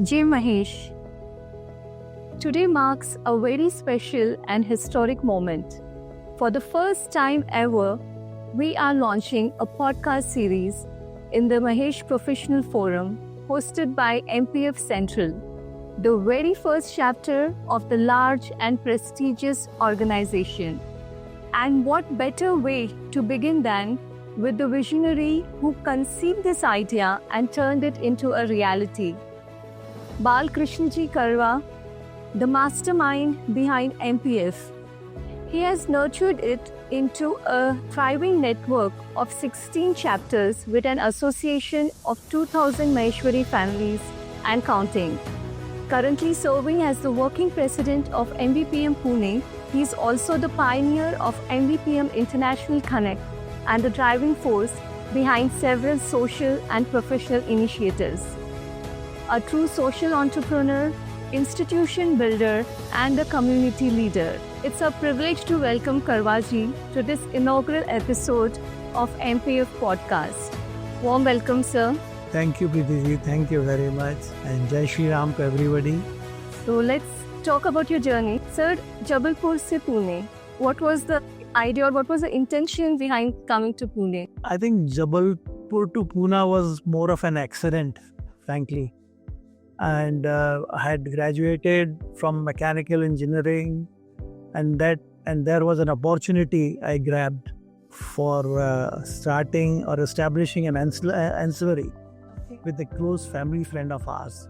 J. Mahesh. Today marks a very special and historic moment. For the first time ever, we are launching a podcast series in the Mahesh Professional Forum hosted by MPF Central, the very first chapter of the large and prestigious organization. And what better way to begin than with the visionary who conceived this idea and turned it into a reality. Bal Krishnaji Karwa, the mastermind behind MPF. He has nurtured it into a thriving network of 16 chapters with an association of 2,000 Maheshwari families and counting. Currently serving as the working president of MVPM Pune, he is also the pioneer of MVPM International Connect and the driving force behind several social and professional initiatives. A true social entrepreneur, institution builder, and a community leader. It's a privilege to welcome Karwaji to this inaugural episode of MPF Podcast. Warm welcome, sir. Thank you, Preeti ji. Thank you very much. And Jai Shri Ram to everybody. So let's talk about your journey. Sir, Jabalpur se Pune. What was the idea or what was the intention behind coming to Pune? I think Jabalpur to Pune was more of an accident, frankly. And I had graduated from mechanical engineering, and there was an opportunity I grabbed for starting or establishing an ancillary with a close family friend of ours.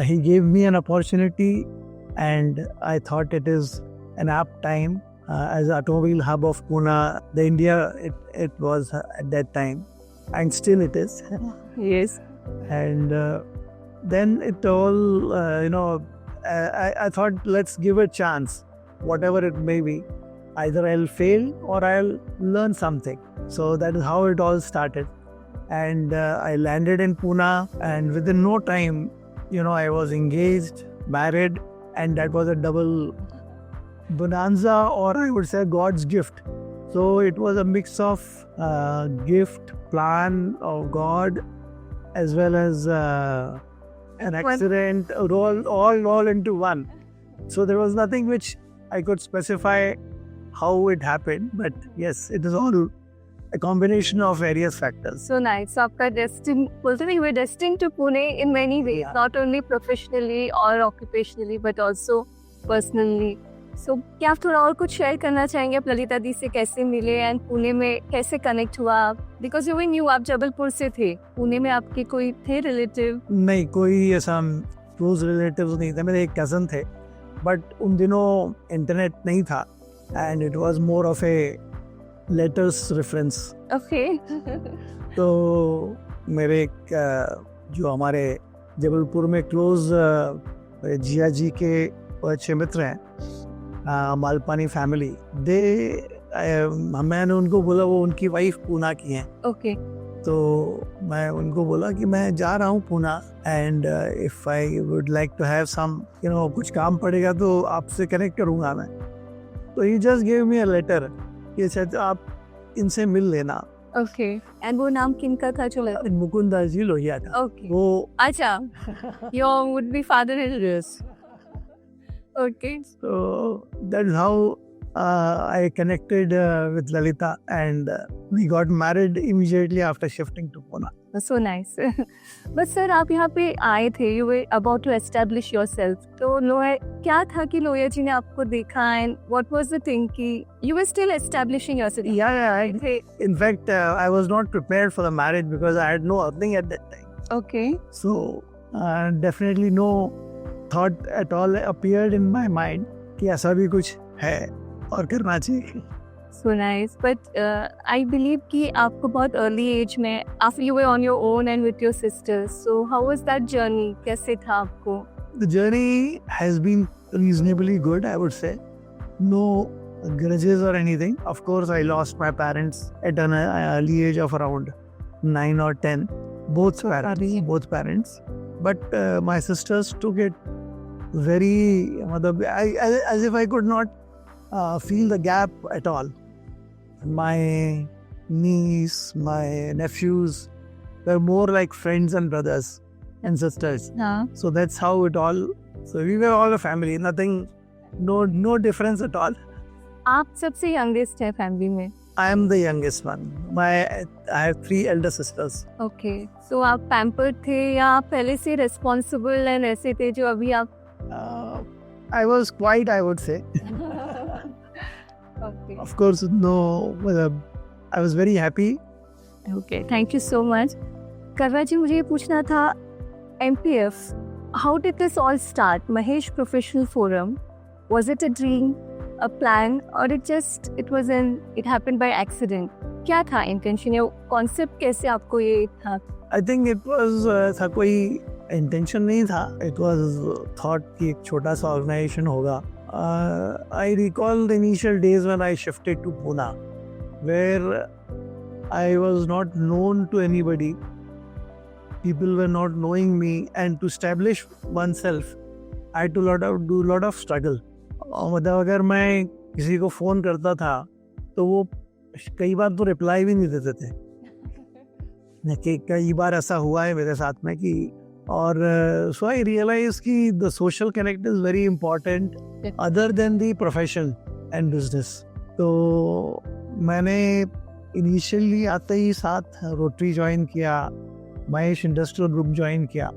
He gave me an opportunity, and I thought it is an apt time as automobile hub of Pune, the India it was at that time, and still it is. Yes. And then it all, I thought let's give a chance, whatever it may be. Either I'll fail or I'll learn something. So that is how it all started. And I landed in Pune, and within no time, I was engaged, married, and that was a double bonanza, or I would say God's gift. So it was a mix of gift, plan of God, as well as an accident, all into one. So there was nothing which I could specify how it happened, but yes, it is all a combination of various factors. So nice. So you were destined to Pune in many ways, not only professionally or occupationally, but also personally. So क्या आप थोड़ा और कुछ share करना चाहेंगे आप ललिता दी से कैसे मिले एंड पुणे में कैसे कनेक्ट हुआ आप? बिकॉज यू न्यू आप जबलपुर से थे, पुणे में आपके कोई थे रिलेटिव? नहीं, कोई ऐसा क्लोज रिलेटिव्स नहीं थे. मेरे एक कजन थे, बट उन दिनों इंटरनेट नहीं था and it was more of A letters reference. Okay. तो मेरे जो हमारे जबलपुर में क्लोज जिया जी के अच्छे मित्र हैं, मालपानी फैमिली, मैंने उनको बोला, वो उनकी वाइफ पूना की हैं. ओके. तो मैं उनको बोला कि मैं जा रहा हूँ Poona, and if I would like to have some कुछ काम पड़ेगा तो आपसे कनेक्ट करूँगा मैं. तो ही just give me a letter कि सर आप इनसे मिल लेना. ओके. एंड वो नाम किनका था जो लेटर? मुकुंद दास जी लोहिया था. ओके. वो अच्छा, your would be father in this. Okay. So that is how I connected with Lalita, and we got married immediately after shifting to Pune. So nice. But sir, आप यहाँ पे आए थे, you were about to establish yourself. तो लोया क्या था कि लोया जी ने आपको देखा, and what was the thing कि you were still establishing yourself? Yeah. In fact, I was not prepared for the marriage because I had no earning at that time. Okay. So definitely no thought at all appeared in my mind कि ऐसा भी कुछ है और करना चाहिए. So nice. But I believe कि आपको बहुत early age में, after you were on your own and with your sisters, so how was that journey? कैसे था आपको? The journey has been reasonably good, I would say. No grudges or anything. Of course, I lost my parents at an early age of around 9 or 10. Both parents. But my sisters took it very, as if I could not feel the gap at all. My niece, my nephews were more like friends and brothers. ancestors. हाँ. So that's how it all. So we were all a family. Nothing, no difference at all. आप सबसे youngest है family में. I am the youngest one. I have 3 elder sisters. Okay, सो आप pampered थे या आप पहले से रिस्पॉन्सिबल एंड ऐसे थे जो अभी आप? I was quite, I would say. Okay. Of course, no. I was very happy. Okay, thank you so much. करवा जी, मुझे ये पूछना था, MPF, how did this all start? Mahesh professional forum, was it a dream, a plan, or it happened by accident? क्या था intention या concept, कैसे आपको ये था? I think it was था कोई इंटेंशन नहीं था. It was thought कि एक छोटा सा ऑर्गेनाइजेशन होगा. I recall the initial days when I shifted to Pune, where I was not known to anybody. People were not knowing me, and to establish oneself, I had to do a lot of struggle. मतलब अगर मैं किसी को phone करता था तो वो कई बार तो रिप्लाई भी नहीं देते थे. कि कई बार ऐसा हुआ है मेरे साथ में कि, और सो आई रियलाइज कि the social connect is very important other than the profession and business. तो मैंने इनिशियली आते ही साथ रोटरी ज्वाइन किया, महेश इंडस्ट्रियल ग्रुप ज्वाइन किया,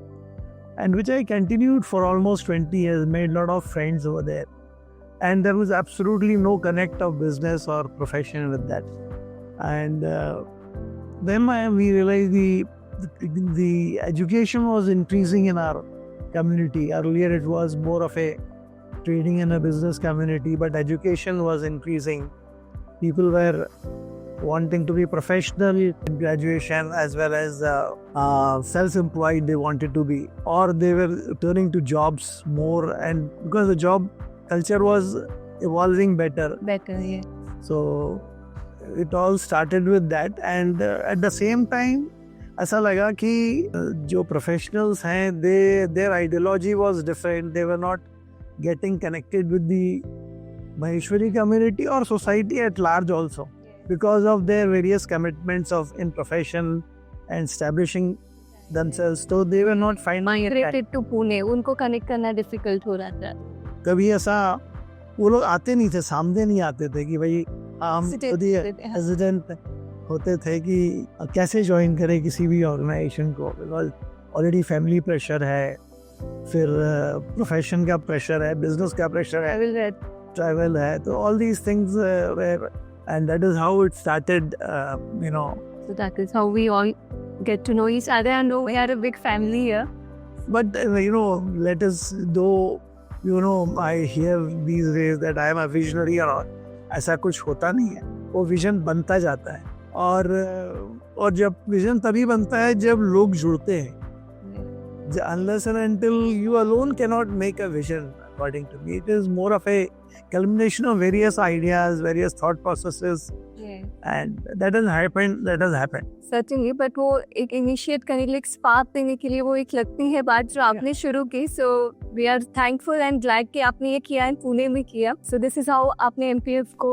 and which I continued for almost 20 years, made a lot of friends over there. And there was absolutely no connect of business or profession with that. And then we realized the education was increasing in our community. Earlier it was more of a trading and a business community, but education was increasing. People were wanting to be professional in graduation as well as self-employed they wanted to be, or they were turning to jobs more, and because the job culture was evolving better. Yeah. So it all started with that, and at the same time ऐसा लगा कि जो professionals हैं, their ideology was different. They were not getting connected with the Maheshwari community or society at large also, because of their various commitments in profession and establishing themselves. So they were not finding Migrated to Pune, उनको connect करना difficult हो रहा था. कभी ऐसा वो लोग आते नहीं थे, सामने नहीं आते थे कि भाई हम खुद ही हेजिटेंट होते थे कि कैसे ज्वाइन करें किसी भी ऑर्गेनाइजेशन को, बिकॉज ऑलरेडी फैमिली प्रेशर है, फिर प्रोफेशन का प्रेशर है, बिजनेस का प्रेशर है, ट्रैवल है, तो all these things, and that is how it started, So that is how we all get to know each other, and we are a big family here. But let us, though I hear these days that I am a visionary or not, ऐसा कुछ होता नहीं है. वो vision बनता जाता है, और जब विजन तभी बनता है जब लोग जुड़ते हैं. Unless and until you alone cannot make a vision, according to me, it is more of a culmination of various ideas, various thought processes, and that has happened. Certainly, but वो एक initiate करने के लिए, एक spark देने के लिए वो एक लगती है बात जो आपने शुरू की. So we are thankful and glad कि आपने ये किया है, पुणे में किया. So this is how आपने MPF को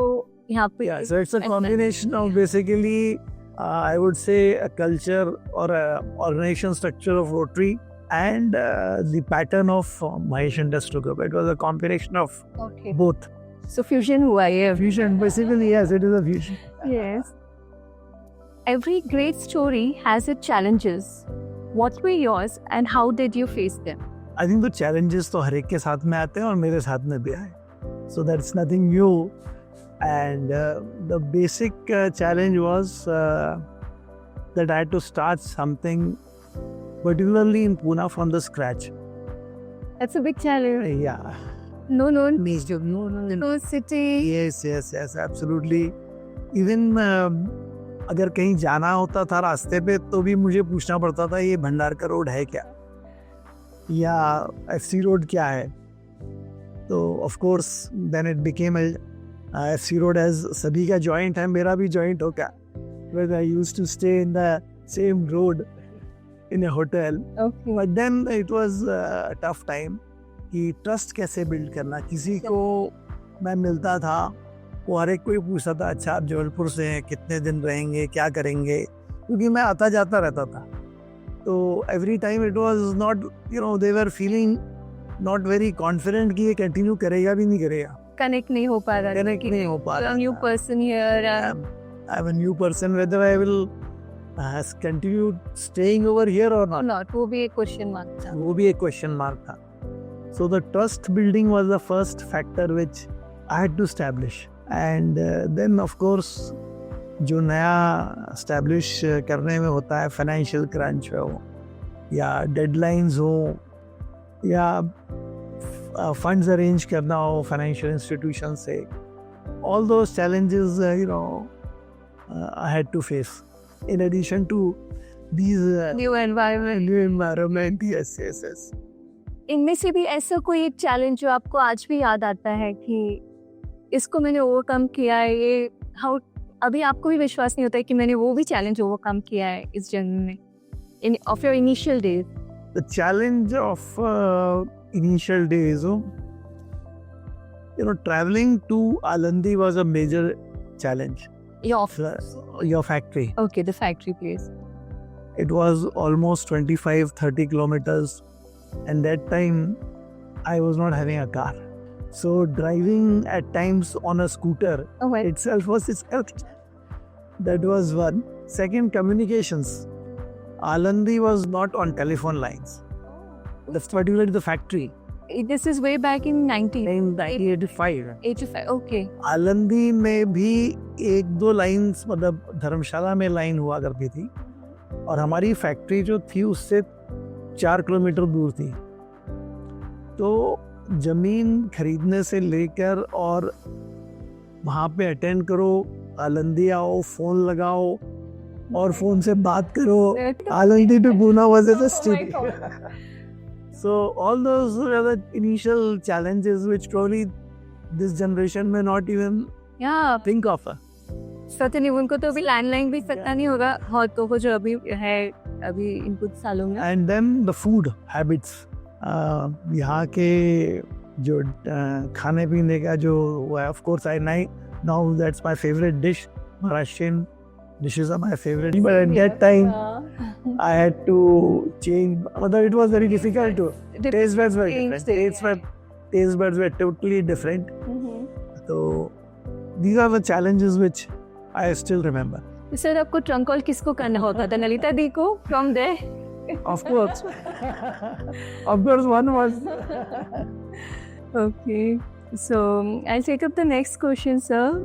यहाँ पे. Yeah, so it's a combination of basically, I would say, a culture or a organization structure of Rotary and the pattern of Mahesh Industrial Group. It was a combination of both. So fusion हुआ ये. Fusion, basically, yes, it is a fusion. Yes. Every great story has its challenges. What were yours and how did you face them? I think the challenges तो हर एक के साथ में आते हैं और मेरे साथ में भी आए. So that's nothing new. And the basic challenge was that I had to start something, particularly in Pune, from the scratch. That's a big challenge. Yeah. No Major. No city. Yes, absolutely. Even अगर कहीं जाना होता था रास्ते पे तो भी मुझे पूछना पड़ता था ये भंडारकर रोड है क्या, या FC रोड क्या है. तो of course then it became FC Road as सभी का जॉइंट है, मेरा भी जॉइंट होगा. But I used to stay in the same road in a hotel. Okay. But then it was a tough time कि ट्रस्ट कैसे build करना. किसी को मैं मिलता था, वो हर एक को ही पूछता था, अच्छा आप जबलपुर से हैं, कितने दिन रहेंगे, क्या करेंगे, क्योंकि मैं आता जाता रहता था. तो every time it was not, they were feeling not very confident कि ये continue करेगा भी नहीं करेगा. Connect नहीं हो पा रहा. Connect नहीं हो पा रहा. A new person here. I'm a new person, whether I will continue staying over here or not. Not. वो भी एक question mark था. वो भी एक question mark था. So the trust building was the first factor which I had to establish. And then of course जो नया establish करने में होता है, financial crunch हो या deadlines हो या funds arrange करना हो financial institution से, all those challenges I had to face. In addition to these New environment. Yes. इनमें से भी ऐसा कोई एक चैलेंज जो आपको आज भी याद आता है कि इसको मैंने ओवरकम किया है, ये अभी आपको भी विश्वास नहीं होता है कि मैंने वो भी चैलेंज ओवरकम किया है इस जर्नी में, of your initial days? The challenge of initial days, traveling to Alandi was a major challenge. Your factory. Okay, the factory place. It was almost 25-30 kilometers. And that time, I was not having a car. So driving at times on a scooter itself was that was one. Second, communications. Alandi was not on telephone lines. That's particularly the factory. This is way back in 1985. 85, okay. Alandi में भी एक दो lines, मतलब धर्मशाला में line हुआ करती थी और हमारी फैक्ट्री जो थी उससे 4 किलोमीटर दूर थी. तो ज़मीन खरीदने से लेकर और वहाँ पे अटेंड करो, आलंदी आओ, फ़ोन लगाओ और फ़ोन से बात करो. Alandi to Pune was a city. So all those were the initial challenges which probably this generation may not even think of. Certainly उनको तो अभी लैंडलाइन भी पता नहीं होगा, हाँ तो वो जो अभी है अभी इन कुछ सालों में. And then the food habits. यहाँ के जो खाने पीने का जो of course now that's my favorite dish. Maharashtrian dishes are my favorite. But at that time I had to change. It was very difficult to. Taste buds were different. Taste buds were totally different. So these are the challenges which I still remember. Sir आपको trunk call किसको करना होता था? नलिता दी को from there? Of course. Of course, one was. Okay. So I'll take up the next question, sir.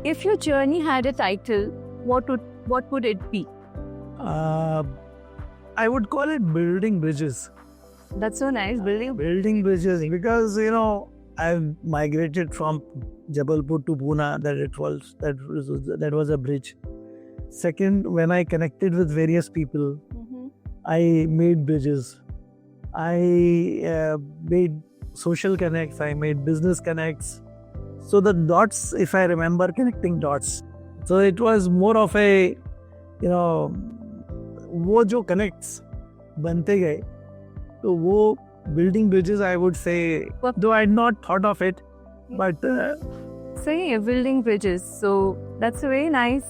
If your journey had a title, what would it be? I would call it building bridges. That's so nice, building bridges, because I've migrated from Jabalpur to Pune. That was a bridge. Second, when I connected with various people, I made bridges. I made social connects. I made business connects. So the dots, if I remember, connecting dots. So it was more of a, वो जो connects बनते गए, तो वो building bridges, I would say, though I had not thought of it, but. So yeah, building bridges. So that's a very nice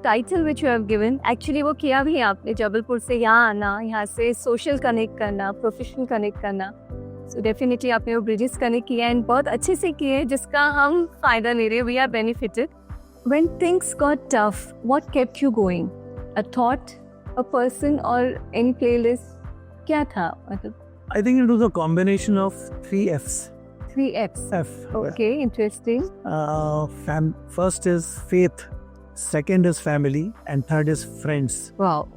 title which you have given. Actually वो किया भी है आपने, जबलपुर से यहाँ आना, यहाँ से social connect करना, professional connect करना. So definitely आपने वो bridges connect किया and बहुत अच्छे से किए जिसका हम फायदा ले रहे हैं. We are benefited. When things got tough, what kept you going? A thought, a person, or any playlist? क्या था मतलब? I think it was a combination of 3 Fs. 3 Fs. F. Okay, interesting. First is faith, second is family, and third is friends. Wow.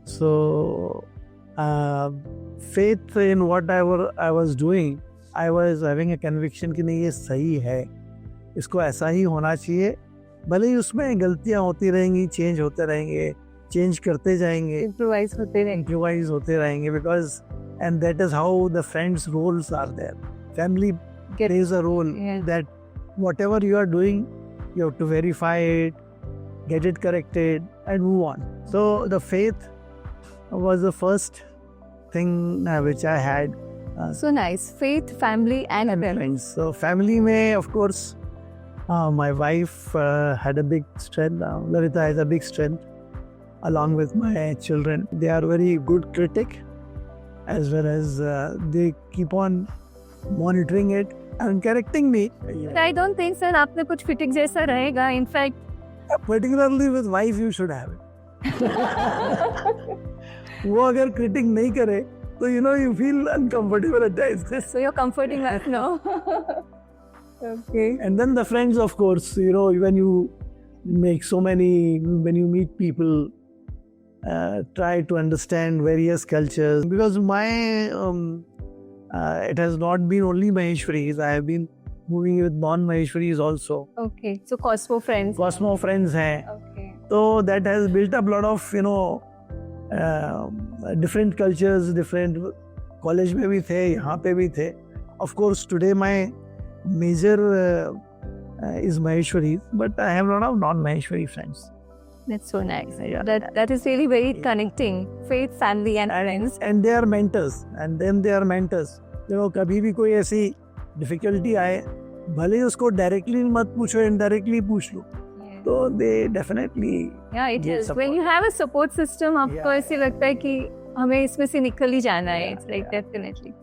So, faith in what I was doing, I was having a conviction कि नहीं ये सही है, इसको ऐसा ही होना चाहिए, भले ही उसमें गलतियाँ होती रहेंगी, चेंज होते रहेंगे, चेंज करते जाएंगे, improvise होते रहेंगे, because and that is how the friends roles are there. Family plays a role that whatever you are doing, you have to verify it, get it corrected, and move on. So the faith was the first thing which I had. So nice. Faith, family, and friends. So family mein, of course, my wife had a big strength. Lalita has a big strength. along with my children. They are very good critic, as well as they keep on monitoring it and correcting me. But I don't think sir आपने कुछ critic जैसा रहेगा. In fact, Particularly with wife, you should have it. वो अगर critic नहीं करे, तो you feel uncomfortable at times. so you're comforting us now. Okay. And then the friends, of course, when you when you meet people, try to understand various cultures. Because it has not been only Maheshwaris. I have been moving with non-Maheshwaris also. Okay. So Cosmo friends. Cosmo friends हैं. Okay. So that has built up a lot of, different cultures, different college में भी थे, यहाँ पे भी थे. Of course, today my major is Maheshwari, but I have a lot of non-Maheshwari friends. That's so nice. That is really very connecting. Faith, family, and friends. And they are mentors. And then they are mentors. कभी भी कोई ऐसी difficulty आए, भले ही उसको directly मत पूछो, indirectly पूछ लो. तो they definitely. Yeah, it is. When you have a support system, आपको ऐसे लगता है कि हमें इसमें से निकल ही जाना है. It's like definitely.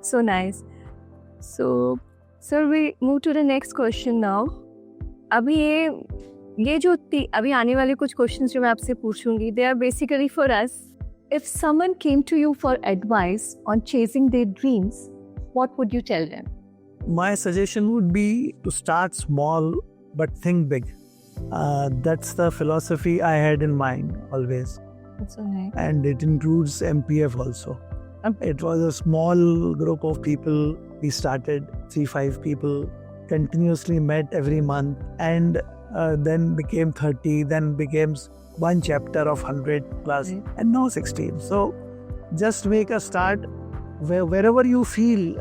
So nice. So, sir, we move to the next question now. अभी ये जो अभी आने वाले कुछ क्वेश्चंस जो मैं आपसे पूछूंगी, they are basically for us. If someone came to you for advice on chasing their dreams, what would you tell them? My suggestion would be to start small but think big. That's the philosophy I had in mind always. That's so nice. And it includes MPF also. It was a small group of people. We started 3-5 people, continuously met every month, and then became 30, then became one chapter of 100 plus, and now 16. So just make a start wherever you feel,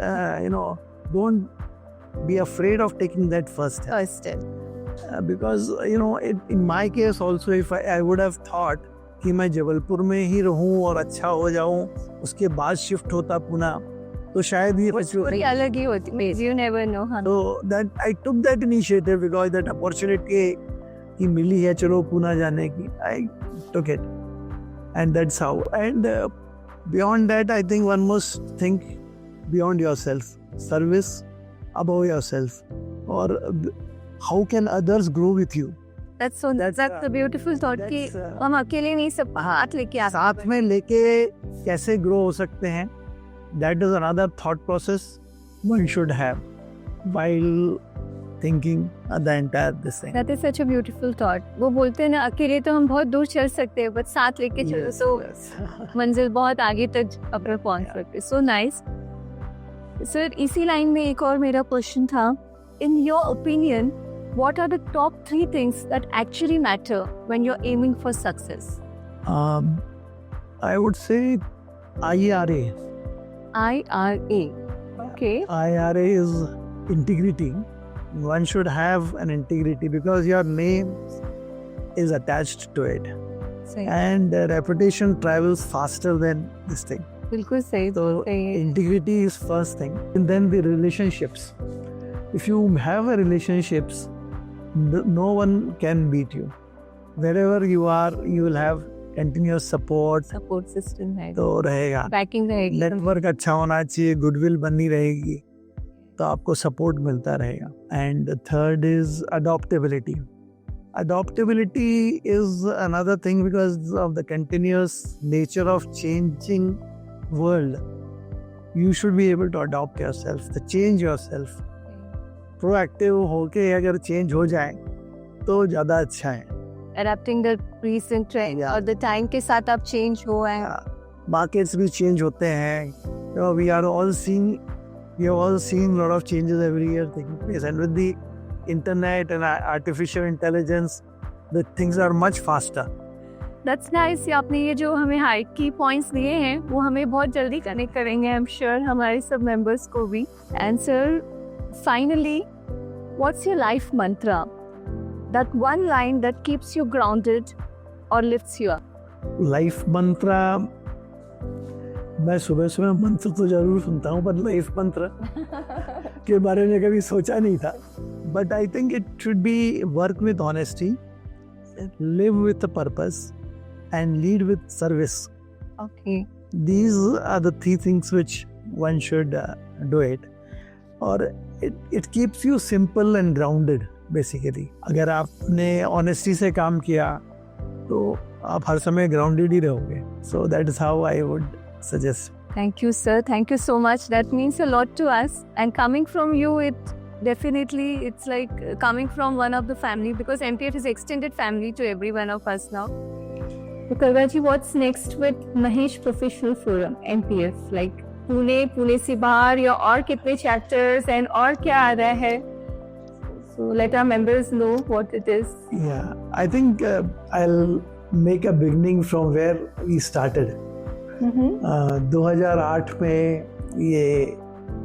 don't be afraid of taking that first step. Because, in my case also, if I would have thought कि मैं जबलपुर में ही रहूं और अच्छा हो जाऊं, उसके बाद शिफ्ट होता पुणे, तो शायद ये पूरी अलग ही होती. You never know. So that I took that initiative because that opportunity कि मिली है चलो पुणे जाने की, I took it, and that's how. And beyond that, I think one must think beyond yourself, service above yourself, or how can others grow with you. That's a beautiful thought कि हम अकेले नहीं, सब हाथ लेके आते हैं. साथ में लेके कैसे ग्रो हो सकते हैं. That is another thought process one should have while thinking the entire this thing. That is such a beautiful thought. वो बोलते हैं ना, अकेले तो हम बहुत दूर चल सकते हैं, but साथ लेके चलो तो मंजिल बहुत आगे तक अपने पहुंच सकते हैं. So nice. Sir, इसी लाइन में एक और मेरा क्वेश्चन था. In your opinion, what are the top 3 things that actually matter when you're aiming for success? I would say IRA. IRA. Okay. IRA is integrity. One should have an integrity because your name is attached to it. Same. And reputation travels faster than this thing. बिल्कुल सही. So integrity is first thing. And then the relationships. If you have a relationships, no one can beat you. Wherever you are, you will have continuous support system है तो रहेगा. Backing रहेगी. Network अच्छा होना चाहिए, goodwill बनी रहेगी, तो आपको सपोर्ट मिलता रहेगा. And third is adaptability. Adaptability is another thing because of the continuous nature of changing world. You should be able to adopt yourself, to change yourself. Proactive होके अगर change हो जाए तो ज़्यादा अच्छा है. Adapting the recent trend और the time के साथ आप change हो है. Markets भी change होते हैं. We have all seen a lot of changes every year taking place, and with the internet and artificial intelligence, the things are much faster. That's nice. आपने ये जो हमें हाई की पॉइंट्स दिए हैं वो हमें बहुत जल्दी कनेक्ट करेंगे. आई एम श्योर हमारे सब मेंबर्स को भी. And sir, finally, what's your life Mantra? That one line that keeps you grounded or lifts you up. Life mantra. मैं सुबह मंत्र तो जरूर सुनता हूँ, पर लाइफ मंत्र के बारे में कभी सोचा नहीं था. But I think it should be work with honesty, live with a purpose, and lead with service. Okay. These are the three things which one should do it. और it keeps you simple and grounded basically. अगर आपने honesty से काम किया तो आप हर समय grounded ही रहोगे. So that is how I would suggest. Thank you, sir. Thank you so much. That means a lot to us. And coming from you, it's like coming from one of the family, because MPF is extended family to every one of us now. So Karwaji, what's next with Mahesh Professional Forum, MPF? Like Pune से बाहर या और कितने chapters and और क्या आ रहा है? So let our members know what it is. Yeah, I think I'll make a beginning from where we started. 2008 में ये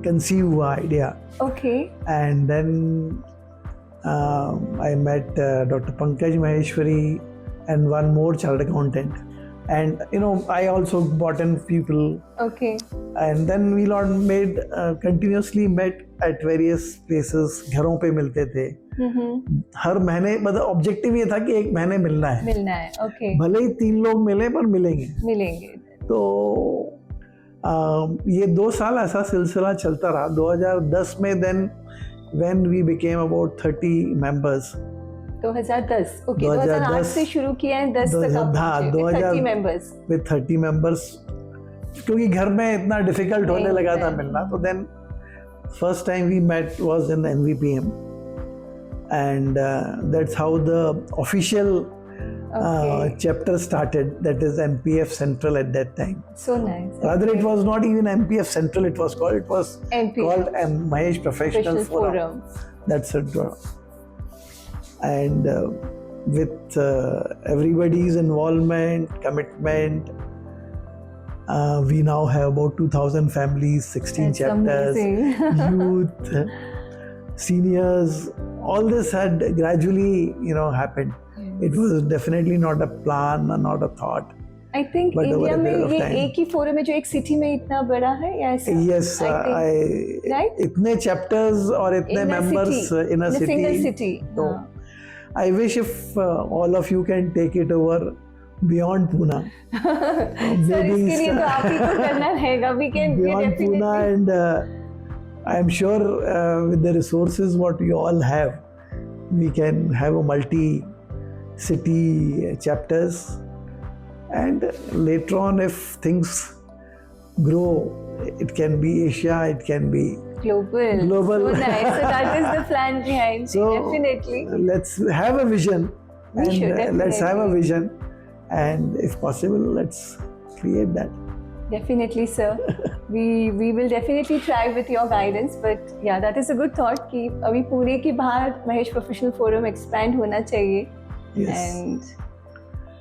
कंसीव हुआ idea. Okay. And then I met Dr. Pankaj Maheshwari and one more chartered accountant. And I also brought in people. Okay. And then we continuously met at various places. घरों पे मिलते थे. हर महीने, मतलब objective ये था कि एक महीने मिलना है. Okay. भले ही 3 लोग मिले पर मिलेंगे. तो ये 2 साल ऐसा सिलसिला चलता रहा. 2010 में then when we became about 30 members. 2010. Okay. 2008 से शुरू किया है, 10 तक आप पहुंचे. 30 members. With 30 members. क्योंकि घर में इतना डिफिकल्ट होने लगा था मिलना. तो then first time we met was in the NVPM. And that's how the official chapter started, that is MPF Central at that time. So nice. Rather, it was not even MPF Central, it was called Mahesh Professional Forum. That's it. And with everybody's involvement, commitment, we now have about 2,000 families, 16 That's chapters, youth, seniors. All this had gradually, happened. It was definitely not a plan, not a thought. I think India में ये एक ही forum है जो एक city में इतना बड़ा है, या ऐसा? Yes, right? इतने chapters और इतने members in a city. Single city. So, I wish if all of you can take it over beyond Pune. Sir, इसके लिए तो आप ही को करना रहेगा. We can beyond Pune, and I am sure with the resources what we all have, we can have a multi-city chapters, and later on if things grow, it can be Asia, it can be global. So nice. So that is the plan behind. So definitely. Let's have a vision. Let's have a vision, and if possible, let's create that. Definitely, sir. We will definitely try with your guidance. But yeah, that is a good thought कि अभी पुणे के बाहर Mahesh Professional Forum expand होना चाहिए. Yes. And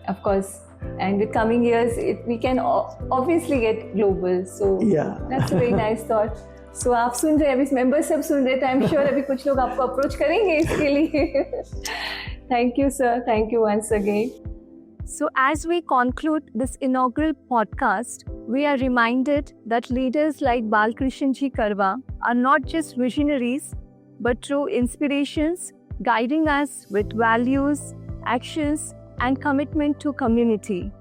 of course, and with coming years, we can obviously get global. So yeah, that's a very nice thought. So आप सुन रहे हैं, अभी members सब सुन रहे थे. I'm sure अभी कुछ लोग आपको approach करेंगे इसके लिए. Thank you, sir. Thank you once again. So as we conclude this inaugural podcast, we are reminded that leaders like Balkrishan Ji Karwa are not just visionaries, but true inspirations, guiding us with values, actions, and commitment to community.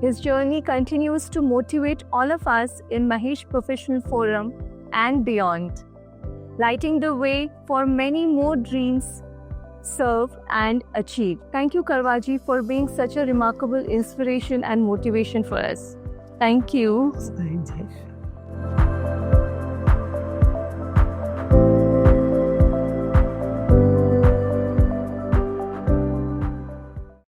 His journey continues to motivate all of us in Mahesh Professional Forum and beyond, lighting the way for many more dreams serve and achieve. Thank you, Karwaji, for being such a remarkable inspiration and motivation for us. Thank you. Thank